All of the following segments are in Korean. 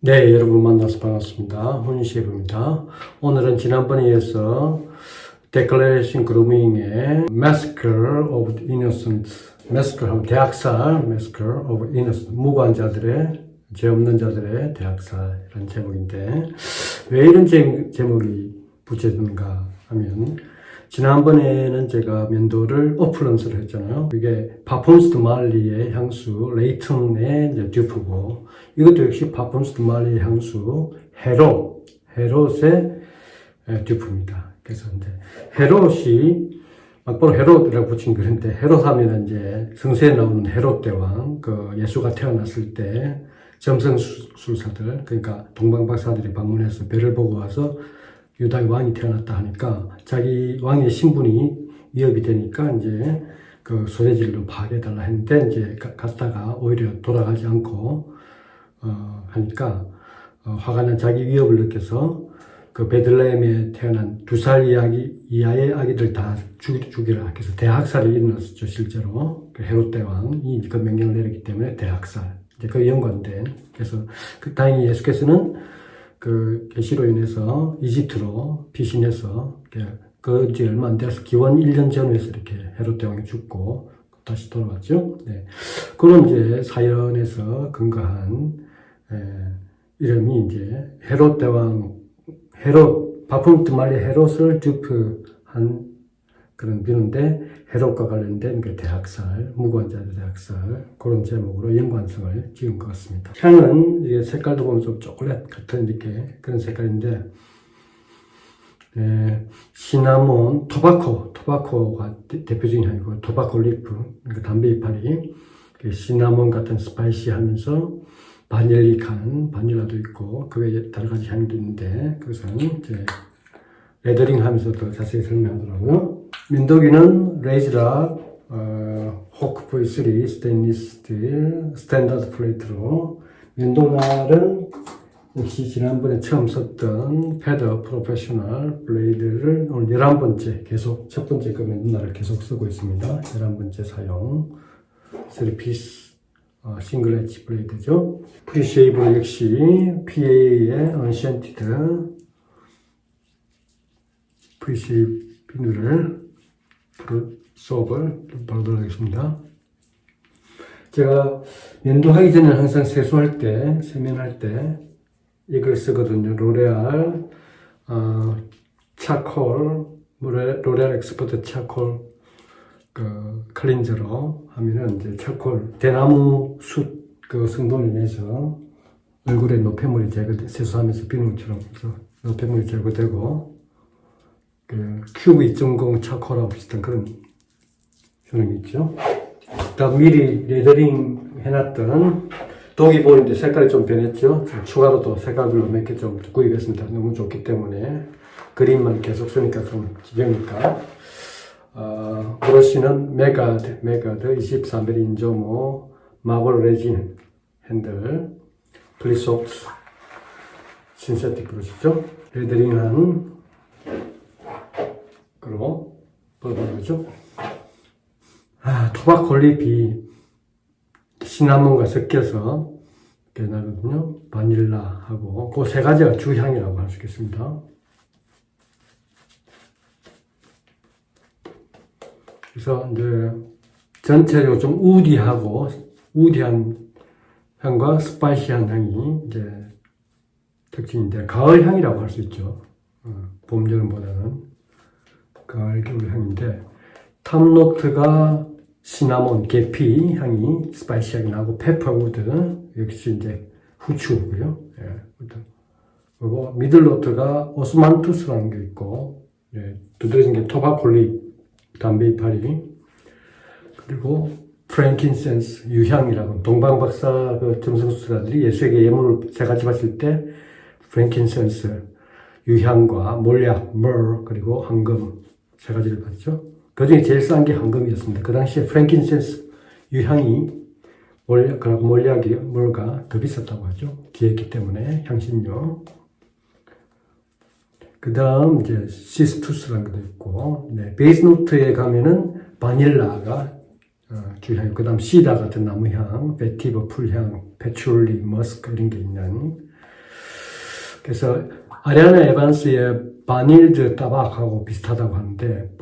네, 여러분 만나서 반갑습니다. 훈시입니다. 오늘은 지난번에 이어서 Declaration Grooming의 Massacre of Innocents, Massacre 하면 대학살, Massacre of Innocents, 무고한 자들의, 죄 없는 자들의 대학살, 이런 제목인데, 왜 이런 제목이 붙여졌는가 하면, 지난번에는 제가 면도를 오플런스를 했잖아요. 이게 파폰스트 말리의 향수, 레이튼의 이제 듀프고, 이것도 역시 파폰스트 말리의 향수, 헤롯의 듀프입니다. 그래서 이제 헤롯이 막바로 헤롯이라고 붙인 그런데, 헤롯 하면 이제 성서에 나오는 헤롯 대왕, 그 예수가 태어났을 때 점성술사들, 그러니까 동방박사들이 방문해서 배를 보고 와서 유다의 왕이 태어났다 하니까 자기 왕의 신분이 위협이 되니까 이제 그 소재지를 파괴해달라 했는데 이제 갔다가 오히려 돌아가지 않고 하니까 화가 난 자기 위협을 느껴서 그 베들레헴에 태어난 2살 이하의 아기들 다 죽이라 해서 대학살이 일어났었죠. 실제로 그 헤롯 대왕이 그 명령을 내렸기 때문에 대학살, 이제 그 연관된. 그래서 다행히 예수께서는 그 계시로 인해서 이집트로 피신해서 그 지 얼마 안 돼서 기원 1년 전후에서 이렇게 헤롯 대왕이 죽고 다시 돌아왔죠. 네. 그런 이제 사연에서 근거한 이름이 이제 헤롯 대왕, 바푼트 말리 헤롯을 듀프한 그런 비유인데, 헤롯과 관련된 그 대학살, 무고한 자들의 대학살, 그런 제목으로 연관성을 지은 것 같습니다. 향은 이게 색깔도 보면 좀 초콜릿 같은 이렇게 그런 색깔인데, 시나몬, 토바코가 대표적인 향이고, 토바코 리프, 그러니까 담배 이파리, 시나몬 같은 스파이시하면서 바닐라도 있고, 그게 여러 가지 향도 있는데, 그것은 이제 레더링 하면서 더 자세히 설명하더라고요. 면도기는 레이즈락, 호크 V3 스테인리스 스틸 스탠다드 플레이트로, 면도날은 역시 지난번에 처음 썼던 패더 프로페셔널 블레이드를 오늘 11번째 계속, 첫 번째 그 면도날을 계속 쓰고 있습니다. 11번째 사용, 3피스 싱글 엣지 블레이드죠. 프리쉐이브 역시 PA의 언센티드 프리쉐이브 비누를 수업을 바르도록 하겠습니다. 제가 면도하기 전에 항상 세수할 때, 세면할 때 이걸 쓰거든요. 로레알 차콜, 로레알 엑스퍼트 차콜 그 클렌저로 하면은 이제 차콜 대나무 숯 그 성분을 내서 얼굴에 노폐물이 세수하면서 비누처럼 노폐물이 제거되고, 그 큐브 2.0 차콜하고 비슷한 그런 효능이 있죠. 다음 미리 레더링 해놨던 도기볼인데 색깔이 좀 변했죠. 추가로 또 색깔별로 몇 개 좀 구입했습니다. 너무 좋기 때문에 그림만 계속 쓰니까 좀 지겨우니까. 브러쉬는 메가드 23mm 인조모 마블 레진 핸들, 플리소프트 신세틱 브러쉬죠. 레더링한 그리고 버리는 거죠. 토바코 잎이 시나몬과 섞여서 이렇게 나거든요. 바닐라하고 그 세 가지가 주향이라고 할 수 있겠습니다. 그래서 이제 전체적으로 좀 우디한 향과 스파이시한 향이 이제 특징인데, 가을 향이라고 할 수 있죠. 봄, 여름보다는 가을, 겨울 향인데, 탑노트가 시나몬, 계피 향이 스파이시하게 나고, 페퍼우드, 역시 이제 후추고요. 그리고 미들노트가 오스만투스라는 게 있고, 두드러진 게 토바콜리, 담배 이파리, 그리고 프랭킨센스, 유향이라고, 동방박사 그 점성술사들이 예수에게 예물을 세 가지 바칠 때 프랭킨센스, 유향과 몰약, 그리고 황금 세 가지를 받죠. 그 중에 제일 싼 게 황금이었습니다. 그 당시에 프랭킨센스, 유향이 몰약이 가 더 비쌌다고 하죠. 귀했기 때문에 향신료. 그 다음 이제 시스투스라는 것도 있고, 베이스 노트에 가면은 바닐라가 주향, 그 다음 시다 같은 나무향, 베티버 풀향, 패출리, 머스크 이런 게 있는 그래서 아리아나 에반스의 바닐드 타박하고 비슷하다고 하는데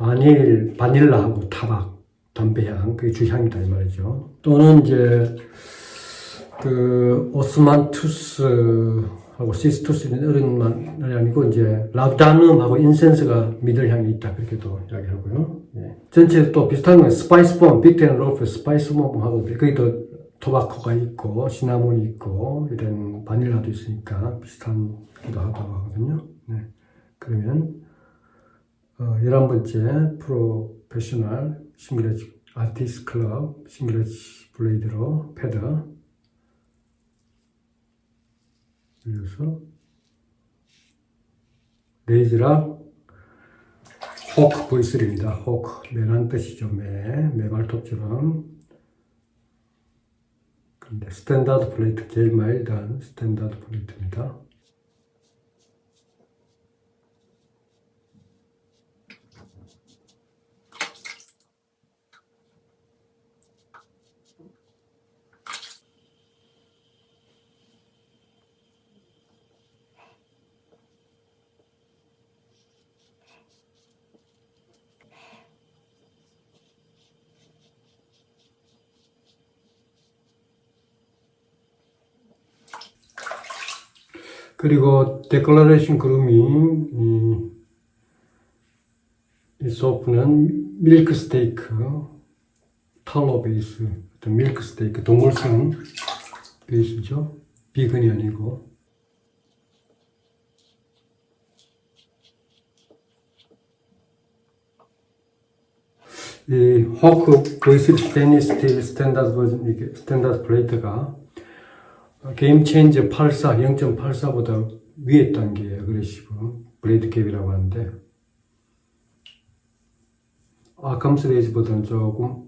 바닐라하고 타박, 담배향, 그게 주향이다 이 말이죠. 또는 이제 그 오스만투스하고 시스투스는 이런 말이 아니고 이제 라브다눔하고 인센스가 미들향이 있다 그렇게도 이야기하고요. 예. 전체 또 비슷한 건 스파이스봄, 빅텐 롤프 스파이스봄하고 거기도 토바코가 있고 시나몬이 있고 이런 바닐라도 있으니까 비슷한기도 하다고 하거든요. 네. 그러면 11번째 프로페셔널 싱글레지 아티스트 클럽 싱글레지 블레이드로 패드 올려서 레이즈락 호크 보이스입니다. 호크 매란 뜻이죠. 매 발톱처럼. 근데 스탠다드 플레이트 제일 마일드한 스탠다드 플레이트입니다. 그리고 데클러레이션 그루밍 이 소프는 밀크 스테이크 탈로 베이스 어떤 밀크 스테이크 동물성 베이스죠. 비건이 아니고. 이 호크 보이스 스테인리스 스틸 스탠다드 버전 이게 스탠다드 플레이트가 게임 체인저 84, 0.84보다 위에 단계의 어그레시브 블레이드 갭이라고 하는데 아캄스 레이즈보다는 조금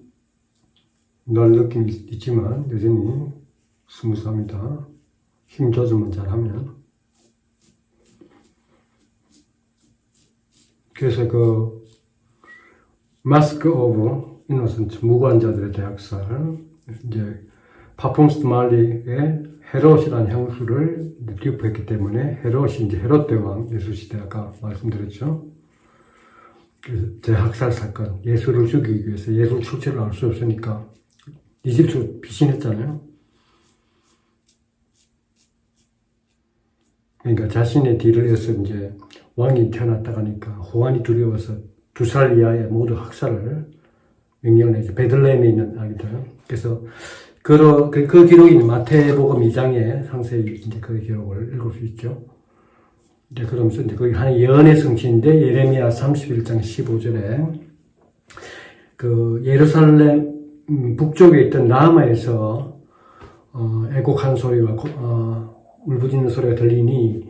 넓은 느낌이 있지만 여전히 스무스합니다. 힘 조절만 잘하면. 그래서 그 마스크 오브 이노센트 무관자들의 대학살 이제 파폼스트 말리의 헤롯이라는 향수를 듀프했기 때문에 헤롯이 이제 헤롯 대왕 예수시대 아까 말씀드렸죠. 그래서 대학살 사건 예수를 죽이기 위해서 예수 출처를 알 수 없으니까 이집트 피신했잖아요. 그러니까 자신의 뒤를 이어서 이제 왕이 태어났다 가니까 호환이 두려워서 2살 이하의 모두 학살을 명령을 내죠. 베들레헴에 있는 아기들. 그래서 그 기록이 마태복음 2장에 상세히 이제 그 기록을 읽을 수 있죠. 이제 그러면서 이제 거기 하나의 예언의 성취인데 예레미야 31장 15절에 그 예루살렘 북쪽에 있던 라마에서 애곡한 소리와 울부짖는 소리가 들리니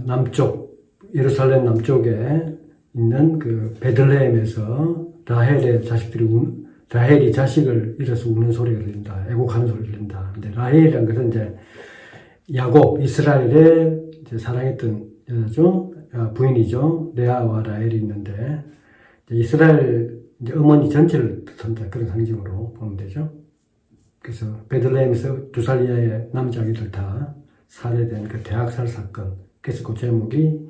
남쪽 예루살렘 남쪽에 있는 그 베들레헴에서 라헬이 자식을 잃어서 우는 소리가 들린다. 애곡하는 소리가 들린다. 근데 라헬이라는 것은 이제 야곱, 이스라엘의 이제 사랑했던 여자죠. 부인이죠. 레아와 라헬이 있는데 이스라엘 이제 어머니 전체를 뜻한다. 그런 상징으로 보면 되죠. 그래서 베들레헴에서 2살 이하의 남자아기들 다 살해된 그 대학살 사건. 그래서 그 제목이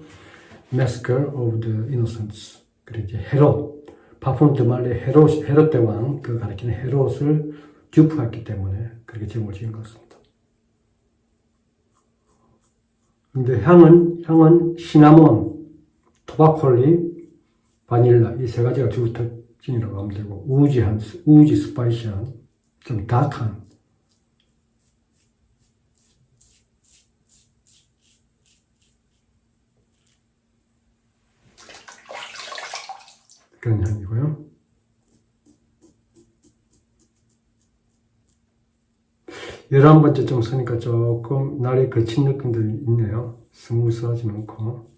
Massacre of the Innocents. 그리고 이제 헤롯, 파폰드 말레 헤롯 대왕, 그 가리키는 헤롯을 듀프했기 때문에 그렇게 제목을 지은 것 같습니다. 근데 향은 시나몬, 토바콜리, 바닐라 이 세 가지가 주 특징이라고 하면 되고 우지 스파이시한, 좀 다크한 그런 향이고요. 11번째 좀 쓰니까 조금 날이 거친 느낌들이 있네요. 스무스하지 않고.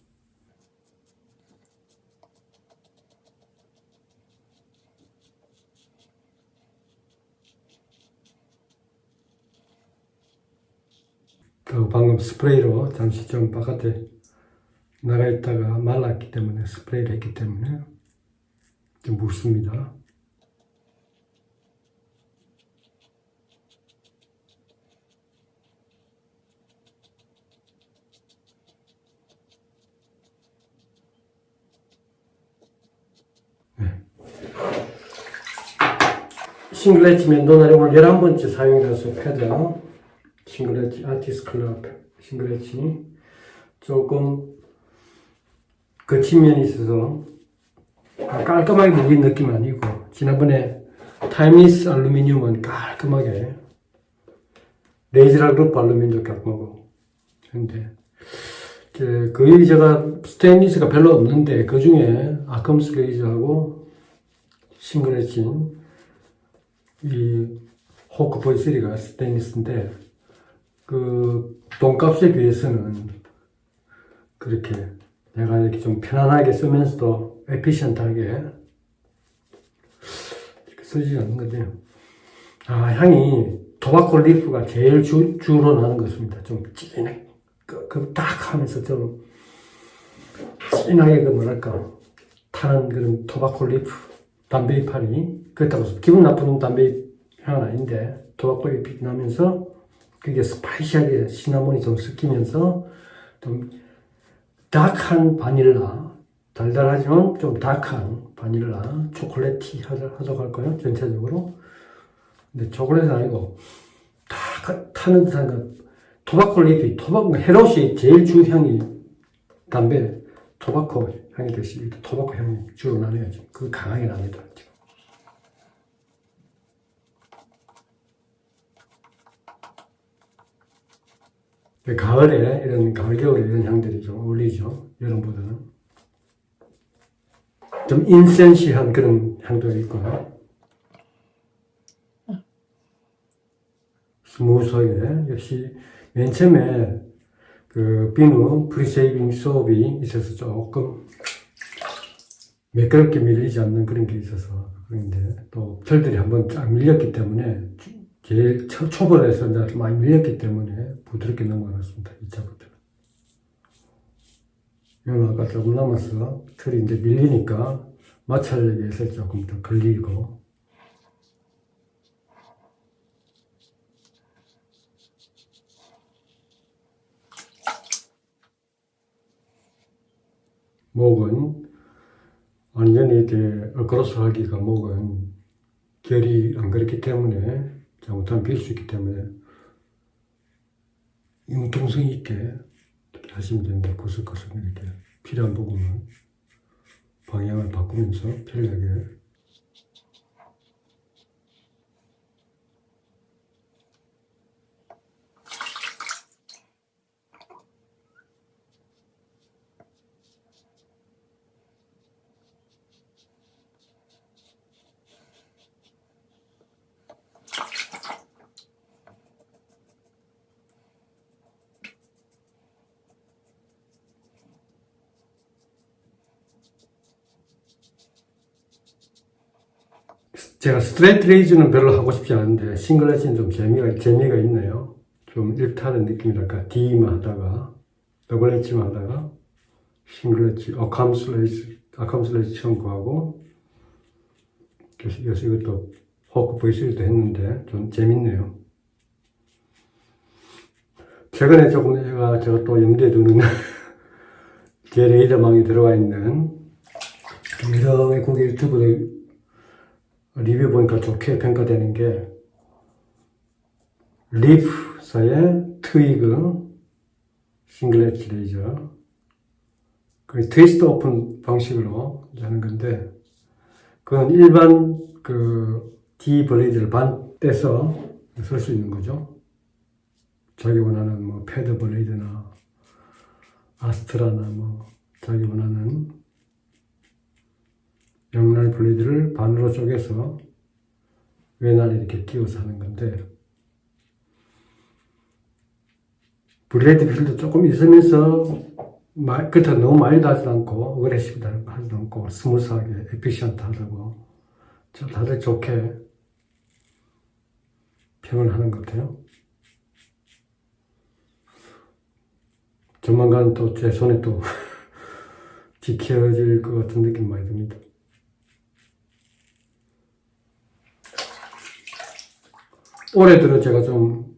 방금 스프레이로 잠시 좀 바깥에 나가 있다가 말랐기 때문에 스프레이를 했기 때문에 좀 묽습니다. 싱글레치 맨도날이 오늘 11번째 사용이라서 패드. 싱글레치 아티스트 클럽 싱글레치. 조금 거친 면이 있어서 깔끔하게 밀린 느낌은 아니고, 지난번에 타임리스 알루미늄은 깔끔하게, 레이즈라 그룹 알루미늄도 깔끔하고, 근데 거의 제가 스테인리스가 별로 없는데 그 중에 아컴스 레이저하고 싱글레진 이 호크 V3가 스테인리스인데 그 돈값에 비해서는 그렇게 내가 이렇게 좀 편안하게 쓰면서도 에피션트하게 이렇게 쓰지 않는 건데요. 향이 토바코 리프가 제일 주로 나는 것입니다. 좀 진하게 딱 하면서 좀 진하게 뭐랄까 타는 그런 토바코 리프 담배 이파리, 그렇다고 기분 나쁜 담배 향은 아닌데 토바코 잎이 나면서 그게 스파이시하게 시나몬이 좀 섞이면서 좀 다크한 바닐라, 달달하지만 좀 다크한 바닐라, 초콜릿이 하자고 할 거예요, 전체적으로. 근데 초콜릿은 아니고 타는 듯한 그 토바코 잎이, 헤롯이 제일 주향이 담배, 토바코 향이 되시, 토바코 향이 주로 나네요. 그 강하게 납니다. 가을에, 가을, 겨울에 이런 향들이 좀 어울리죠. 여름보다는. 좀 인센시한 그런 향도 있고요. 스무스하게. 역시 맨 처음에 그 비누 프리세이빙 수업이 있어서 조금 매끄럽게 밀리지 않는 그런 게 있어서 그런데, 또 철들이 한번 쫙 밀렸기 때문에, 제일 초벌에서 이제 많이 밀렸기 때문에 부드럽게 넘어갔습니다. 2차부터. 이건 아까 조금 남았어. 털이 이제 밀리니까 마찰력에서 조금 더 걸리고. 목은 완전히 이렇게 어그로스하기가, 목은 결이 안 그렇기 때문에, 잘못하면 빌 수 있기 때문에 융통성 있게 이렇게 하시면 됩니다. 구석구석 이렇게 필요한 부분은 방향을 바꾸면서 편리하게. 제가 스트레이트 레이즈는 별로 하고 싶지 않은데 싱글레지는 좀 재미가 있네요. 좀 일타는 느낌이랄까. D만 하다가 더블 H만 하다가 싱글레지, 아캄슬레이즈 처음 구하고, 그래서 이것도 호크 V3도 했는데 좀 재밌네요. 최근에 조금 제가 또 염두에 두는 제 레이더망이 들어가 있는 여러 외국의 유튜브들 리뷰 보니까 좋게 평가되는 게 리프사의 트위그 싱글레지 레이저, 그 트위스트 오픈 방식으로 하는 건데, 그건 일반 그 D 블레이드를 반 떼서 쓸 수 있는 거죠. 자기 원하는 뭐 패드 블레이드나 아스트라나 뭐 자기 원하는 옆날 블레이드를 반으로 쪼개서 외날에 이렇게 끼워서 하는 건데, 블레이드 필도 조금 있으면서 그렇다고 너무 많이도 하지도 않고 어그레시브도 하지도 않고 스무스하게 에피션트하다고 다들 좋게 평을 하는 것 같아요. 조만간 또 제 손에 또 지켜질 것 같은 느낌 많이 듭니다. 올해 들어 제가 좀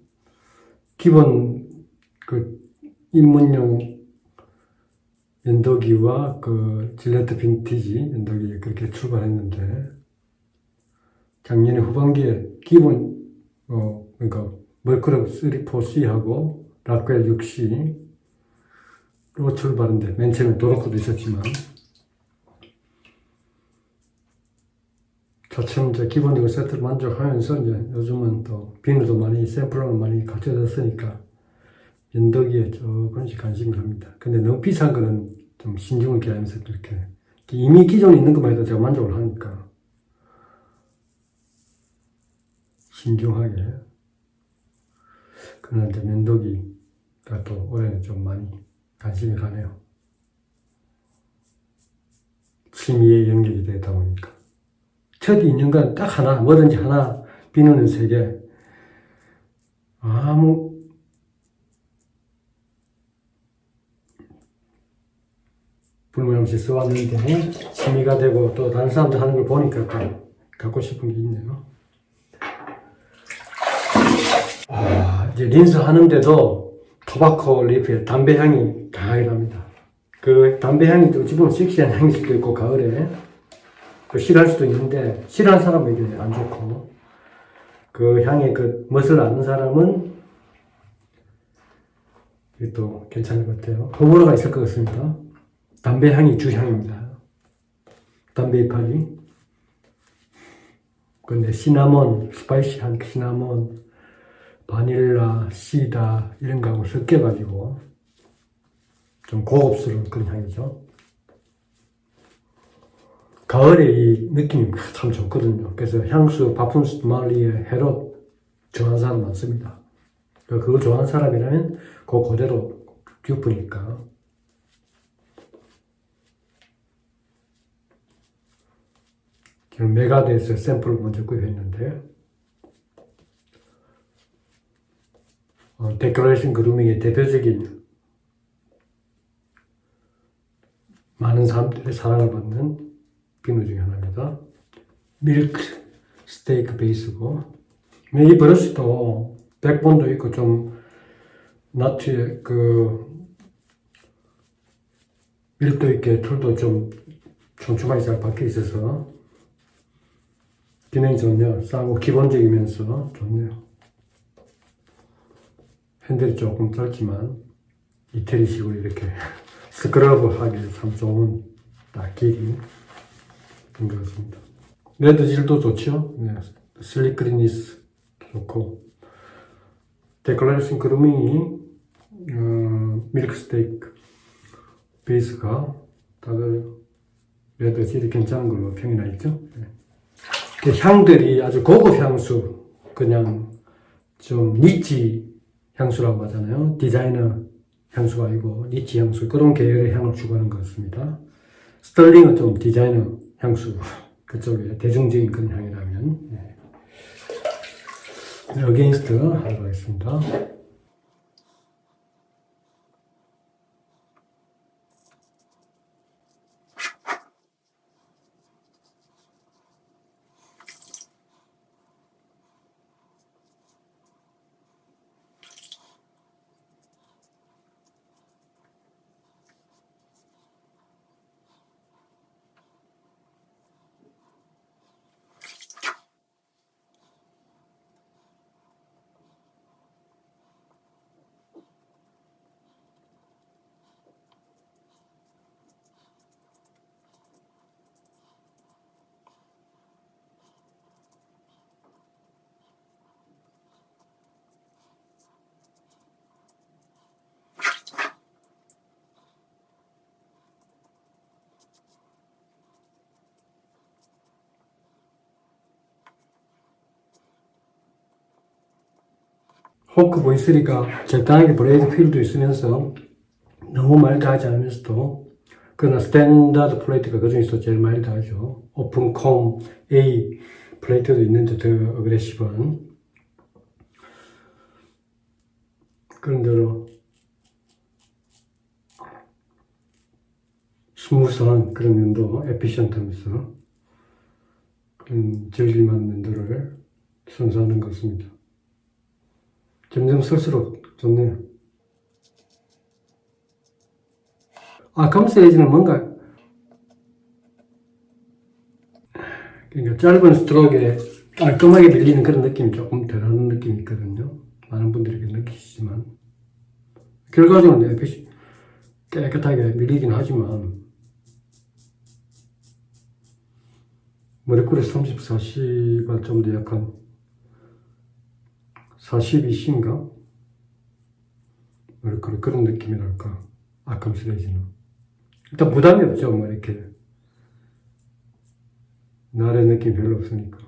기본 그 입문용 연도기와 그 질레트 빈티지 연도기 그렇게 출발했는데, 작년에 후반기에 기본, 그러니까 멀크럽 3, 4C하고 락웰 6C로 출발했는데, 맨 처음에 도로코도 있었지만, 차츰 이제 기본적으로 세트를 만족하면서 이제 요즘은 또 비누도 많이, 샘플로는 많이 갖춰졌으니까, 면도기에 조금씩 관심이 갑니다. 근데 너무 비싼 거는 좀 신중을 기하면서 그렇게. 이미 기존에 있는 것만 해도 제가 만족을 하니까. 신중하게. 그러나 이제 면도기가 또 올해는 좀 많이 관심이 가네요. 취미에 연결이 되다 보니까. 첫 2년간 딱 하나, 뭐든지 하나 비누는 3개. 아무, 불문 없이 써왔는데, 취미가 되고 또 다른 사람들 하는 걸 보니까 또 갖고 싶은 게 있네요. 이제 린스 하는데도 토바코 리프에 담배 향이 강하게 납니다. 그 담배 향이 또 어찌 보면 섹시한 향일 수도 있고, 가을에. 또 싫어할 수도 있는데, 싫어하는 사람에게 안 좋고, 그 향의 그 멋을 아는 사람은 이게 또 괜찮을 것 같아요. 호불호가 있을 것 같습니다. 담배 향이 주향입니다. 담배 이파리. 근데 시나몬, 스파이시한 시나몬, 바닐라, 시다 이런 거하고 섞여가지고 좀 고급스러운 그런 향이죠. 가을에 이 느낌이 참 좋거든요. 그래서 향수, 파품 스마리에 헤롯 좋아하는 사람 많습니다. 그걸 좋아하는 사람이라면 그대로 듀프니까. 지금 메가드에서 샘플을 먼저 구입했는데, 데코레이션 그루밍의 대표적인 많은 사람들의 사랑을 받는 비누 중에 하나입니다. 밀크 스테이크 베이스고, 이 브러쉬도 백본도 있고 좀 나트에 밀도 있게 툴도 좀 촘촘하게 잘 박혀 있어서 기능이 좋네요. 싸고 기본적이면서 좋네요. 핸들이 조금 짧지만 이태리식으로 이렇게 스크러브하기 참 좋은 딱 길이 된 것 같습니다. 레드 질도 좋죠. 네. 슬리크리니스 좋고, 데콜레이션 그루밍이 밀크 스테이크 베이스가 다들 레드 질이 괜찮은 걸로 평이 나 있죠. 네. 그 향들이 아주 고급 향수, 그냥 좀 니치 향수라고 하잖아요. 디자이너 향수가 아니고 니치 향수, 그런 계열의 향을 추구하는 것 같습니다. 스털링은 좀 디자이너 향수, 그쪽에 대중적인 그런 향이라면. 네. 어게인스트 하도록 하겠습니다. 호크 V3가 적당하게 브레이드 필도 있으면서 너무 마일드하지 않으면서도, 그러나 스탠다드 플레이트가 그 중에서 제일 마일드하죠. 오픈콤 A 플레이트도 있는데 더 어그레시브한 그런 대로 스무스한 그런 면도, 에피션트하면서 그런 즐길만한 면도를 선사하는 것 같습니다. 점점 쓸수록 좋네요. 컴스 에이지는 뭔가, 그러니까 짧은 스트로크에 깔끔하게 밀리는 그런 느낌이 조금 덜하는 느낌이 있거든요. 많은 분들이 느끼시지만 결과적으로 햇빛이 깨끗하게 밀리긴 하지만 머리꼬리 30, 40가 좀 더 약간 42C인가? 머리꼬리 그런 느낌이랄까. 아캄스레이즈는 일단 부담이 없죠. 뭐 이렇게 나의 느낌이 별로 없으니까.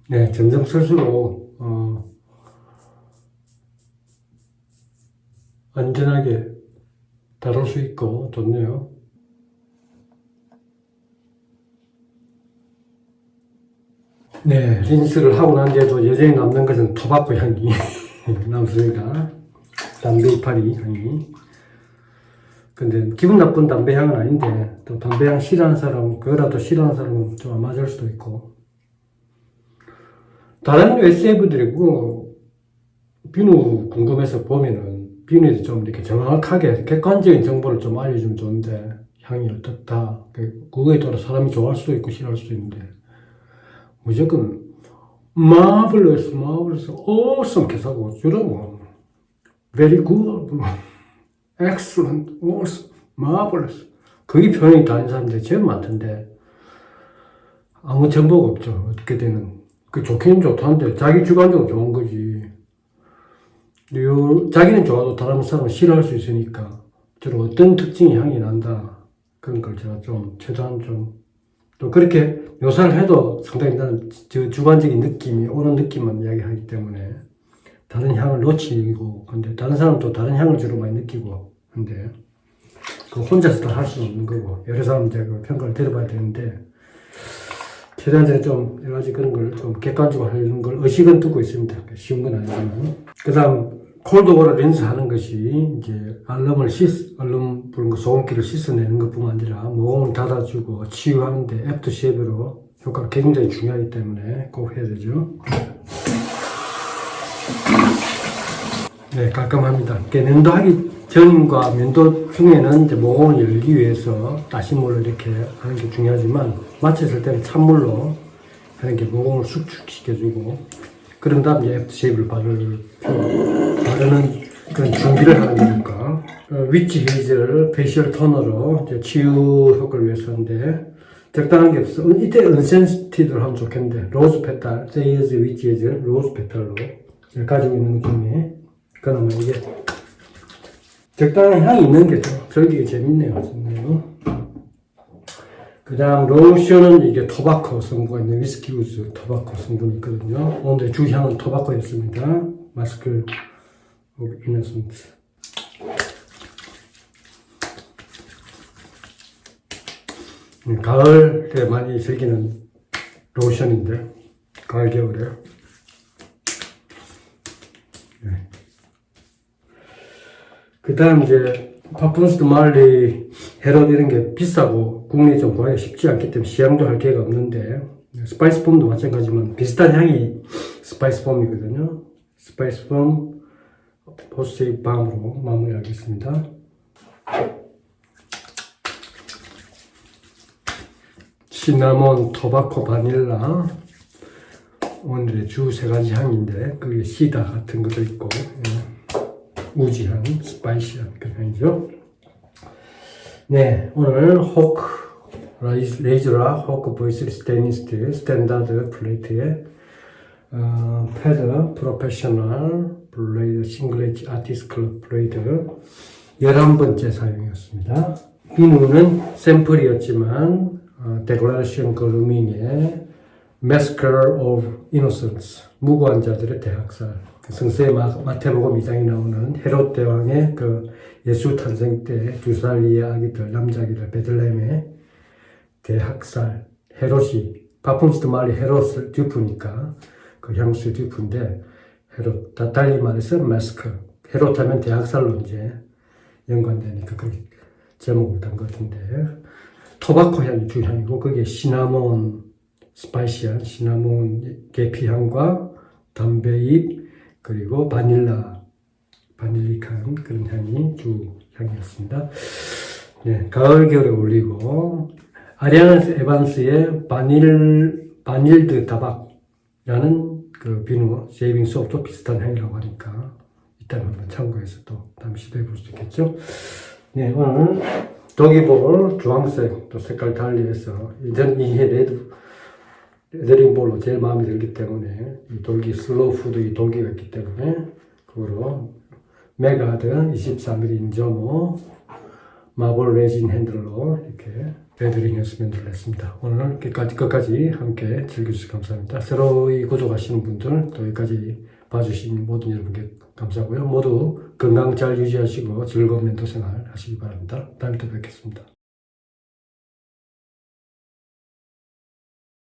네, 점점 쓸수록 안전하게 다룰 수 있고 좋네요. 네, 린스를 하고 난 뒤에도 여전히 남는 것은 토바코 향이 남습니다. 담배 이파리 향이. 근데 기분 나쁜 담배 향은 아닌데 또 담배 향 싫어하는 사람, 그거라도 싫어하는 사람은 좀 안 맞을 수도 있고. 다른 SF들이 비누 궁금해서 보면은 비누에 좀 이렇게 정확하게 객관적인 정보를 좀 알려주면 좋은데 향이 어떻다. 그거에 따라 사람이 좋아할 수도 있고 싫어할 수도 있는데 무조건 marvelous, awesome 계속하고 주로 뭐 very good, excellent, awesome, marvelous 그게 표현이 다른 사람들이 제일 많던데 아무 정보가 없죠. 어떻게 되는 그 좋기는 좋다는데 자기 주관적으로 좋은 거지. 자기는 좋아도 다른 사람은 싫어할 수 있으니까 저는 어떤 특징의 향이 난다 그런 걸 제가 좀 최대한 또 그렇게 묘사를 해도 상당히 나는 주관적인 느낌이 오는 느낌만 이야기하기 때문에 다른 향을 놓치고 근데 다른 사람도 다른 향을 주로 많이 느끼고 근데 그 혼자서 다 할 수는 없는 거고 여러 사람 이제 그 평가를 들어봐야 되는데 최대한 제가 좀 여러 가지 그런 걸 좀 객관적으로 하려는 걸 의식은 두고 있습니다. 쉬운 건 아니지만. 그 다음, 콜드워터 린스 하는 것이 이제 알럼 부른 거 소금기를 씻어내는 것 뿐만 아니라 모공을 닫아주고 치유하는데 애프터 쉐이브로 효과가 굉장히 중요하기 때문에 꼭 해야 되죠. 네, 깔끔합니다. 면도하기 전과 면도 중에는 이제 모공을 열기 위해서 따신물로 이렇게 하는 게 중요하지만 마쳤을 때는 찬물로 하는 게 모공을 수축시켜주고 그런 다음에 애프터쉐이브를 바르는 그런 준비를 하는 거니까 위치 헤이즐 페이셜 토너로 이제 치유 효과를 위해서 하는데 적당한 게 없어. 이때 언센시티드로 하면 좋겠는데 로즈 페탈, 세이즈 위치 헤이즐 로즈 페탈로 가지고 있는 것 중에 그러면 이게 적당한 향이 있는 게 좀 즐기기 재밌네요. 그 다음 로션은 이게 토바코 성분가 있는 위스키 우즈 토바코 성분이 있거든요. 오늘 주향은 토바코였습니다. 마스크 오브 이너센트. 가을에 많이 즐기는 로션인데 가을 겨울에 그 다음 이제 파푼스트 말리 헤럿 이런 게 비싸고 국내에 좀 구하기가 쉽지 않기 때문에 시향도 할 기회가 없는데 스파이스 폼도 마찬가지지만 비슷한 향이 스파이스 폼이거든요. 스파이스 폼 포스테이 밤으로 마무리하겠습니다. 시나몬, 토바코, 바닐라 오늘의 주 세 가지 향인데 그게 시다 같은 것도 있고 우지향, 스파이시한 그런 향이죠. 네, 오늘 호크 레이저라 호크 보이스 스테인리스 스틸 스탠다드 플레이트의 패드 프로페셔널 블레이드 싱글레지 아티스트 클럽 블레이드 11번째 사용이었습니다. 비누는 샘플이었지만 데클레이션 그루밍의 Massacre of Innocence 무고한 자들의 대학살 성서의 마태복음 2장에 나오는 헤롯 대왕의 그 예수 탄생 때 2살 이의 아기들 남자 아기들 베들레헴의 대학살 헤롯이 파푼스트 말리 헤롯을 듀프니까 그 향수의 듀프인데, 달리 말해서 마스크. 헤롯하면 대학살로 이제 연관되니까 그렇게 제목을 단 것 같은데, 토바코 향이 주향이고, 그게 시나몬, 스파이시한 시나몬 계피향과 담배잎, 그리고 바닐릭한 그런 향이 주향이었습니다. 네, 가을, 겨울에 어울리고, 아리아나 에반스의 바닐드 다박이라는 그 비누, 쉐이빙 소프트도 비슷한 향이라고 하니까, 이따 한번 참고해서 또 다음 시도해 볼 수 있겠죠. 네, 오늘 도기볼 주황색 또 색깔 달리해서, 저는 이 레드링볼로 제일 마음에 들기 때문에, 이 돌기, 슬로우 푸드 이 돌기가 있기 때문에, 그거로 메가드 23mm 인저모 마블 레진 핸들로 이렇게 레드링 연습면들을 했습니다. 오늘 끝까지 함께 즐겨주셔서 감사합니다. 새로이 구독하시는 분들, 또 여기까지 봐주신 모든 여러분께 감사하고요. 모두 건강 잘 유지하시고 즐거운 멘토 생활 하시기 바랍니다. 다음에 또 뵙겠습니다.